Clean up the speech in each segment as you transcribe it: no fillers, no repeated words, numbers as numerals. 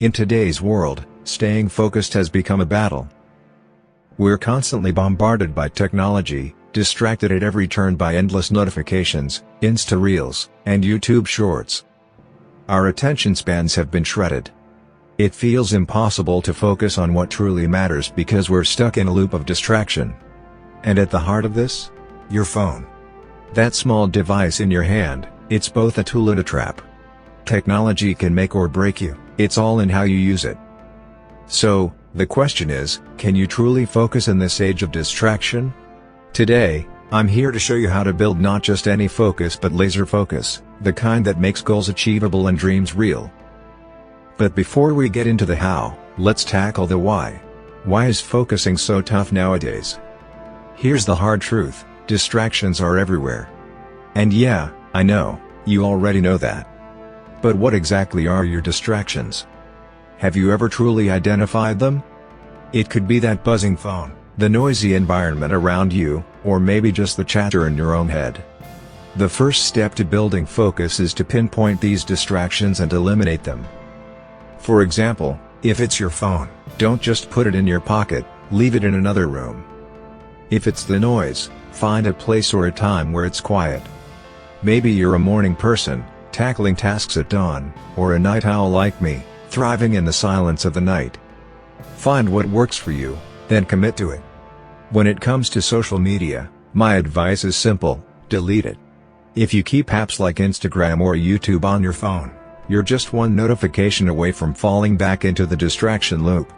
In today's world, staying focused has become a battle. We're constantly bombarded by technology, distracted at every turn by endless notifications, Insta Reels, and YouTube Shorts. Our attention spans have been shredded. It feels impossible to focus on what truly matters because we're stuck in a loop of distraction. And at the heart of this? Your phone. That small device in your hand, it's both a tool and a trap. Technology can make or break you, it's all in how you use it. So, the question is, can you truly focus in this age of distraction? Today, I'm here to show you how to build not just any focus but laser focus, the kind that makes goals achievable and dreams real. But before we get into the how, let's tackle the why. Why is focusing so tough nowadays? Here's the hard truth, distractions are everywhere. And yeah, I know, you already know that. But what exactly are your distractions? Have you ever truly identified them? It could be that buzzing phone, the noisy environment around you, or maybe just the chatter in your own head. The first step to building focus is to pinpoint these distractions and eliminate them. For example, if it's your phone, don't just put it in your pocket, leave it in another room. If it's the noise, find a place or a time where it's quiet. Maybe you're a morning person, tackling tasks at dawn, or a night owl like me, thriving in the silence of the night. Find what works for you, then commit to it. When it comes to social media, my advice is simple: delete it. If you keep apps like Instagram or YouTube on your phone, you're just one notification away from falling back into the distraction loop.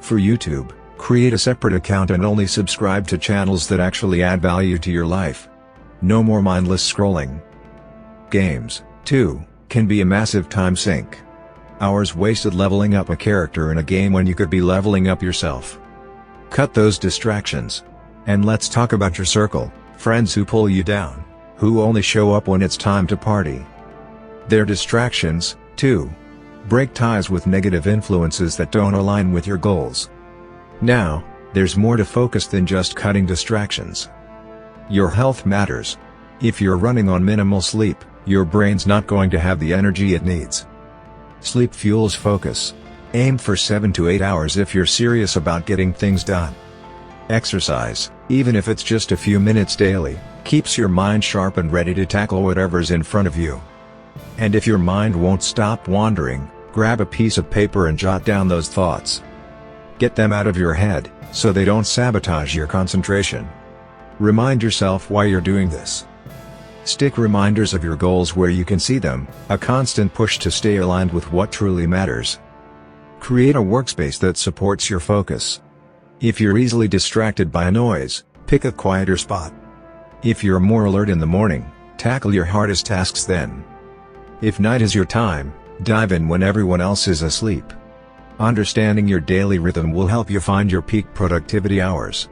For YouTube, create a separate account and only subscribe to channels that actually add value to your life. No more mindless scrolling. Games, too, can be a massive time sink. Hours wasted leveling up a character in a game when you could be leveling up yourself. Cut those distractions. And let's talk about your circle, friends who pull you down, who only show up when it's time to party. They're distractions, too. Break ties with negative influences that don't align with your goals. Now, there's more to focus than just cutting distractions. Your health matters. If you're running on minimal sleep, your brain's not going to have the energy it needs. Sleep fuels focus. Aim for 7 to 8 hours if you're serious about getting things done. Exercise, even if it's just a few minutes daily, keeps your mind sharp and ready to tackle whatever's in front of you. And if your mind won't stop wandering, grab a piece of paper and jot down those thoughts. Get them out of your head, so they don't sabotage your concentration. Remind yourself why you're doing this. Stick reminders of your goals where you can see them, a constant push to stay aligned with what truly matters. Create a workspace that supports your focus. If you're easily distracted by noise, pick a quieter spot. If you're more alert in the morning, tackle your hardest tasks then. If night is your time, dive in when everyone else is asleep. Understanding your daily rhythm will help you find your peak productivity hours.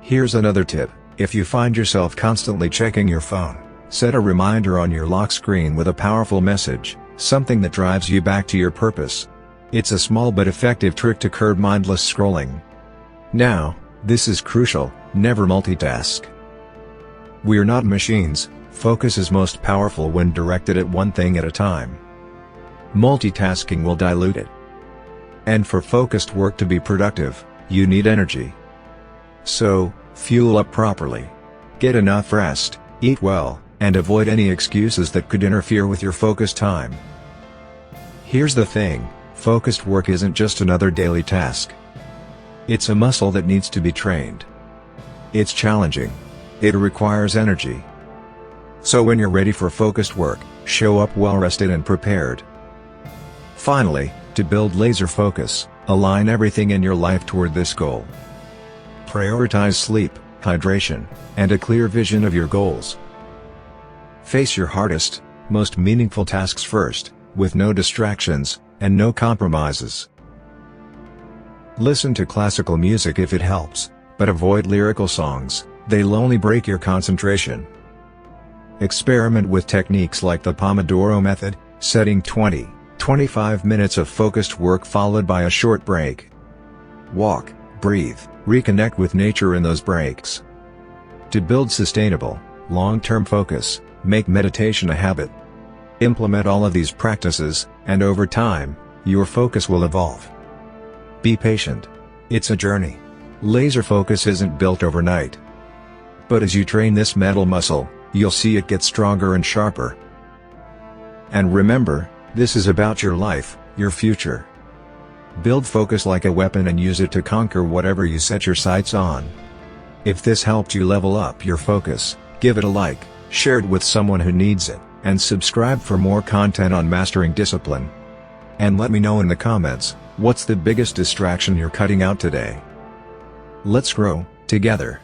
Here's another tip: if you find yourself constantly checking your phone, set a reminder on your lock screen with a powerful message, something that drives you back to your purpose. It's a small but effective trick to curb mindless scrolling. Now, this is crucial: never multitask. We're not machines. Focus is most powerful when directed at one thing at a time. Multitasking will dilute it. And for focused work to be productive, you need energy. So, fuel up properly. Get enough rest, eat well, and avoid any excuses that could interfere with your focus time. Here's the thing: focused work isn't just another daily task. It's a muscle that needs to be trained. It's challenging. It requires energy. So when you're ready for focused work, show up well rested and prepared. Finally, to build laser focus, align everything in your life toward this goal. Prioritize sleep, hydration, and a clear vision of your goals. Face your hardest, most meaningful tasks first, with no distractions, and no compromises. Listen to classical music if it helps, but avoid lyrical songs, they'll only break your concentration. Experiment with techniques like the Pomodoro method, setting 20-25 minutes of focused work followed by a short break. Walk, breathe, reconnect with nature in those breaks. To build sustainable, long-term focus, make meditation a habit. Implement all of these practices, and over time, your focus will evolve. Be patient. It's a journey. Laser focus isn't built overnight. But as you train this mental muscle, you'll see it get stronger and sharper. And remember, this is about your life, your future. Build focus like a weapon and use it to conquer whatever you set your sights on. If this helped you level up your focus, give it a like, share it with someone who needs it, and subscribe for more content on mastering discipline. And let me know in the comments, what's the biggest distraction you're cutting out today? Let's grow together.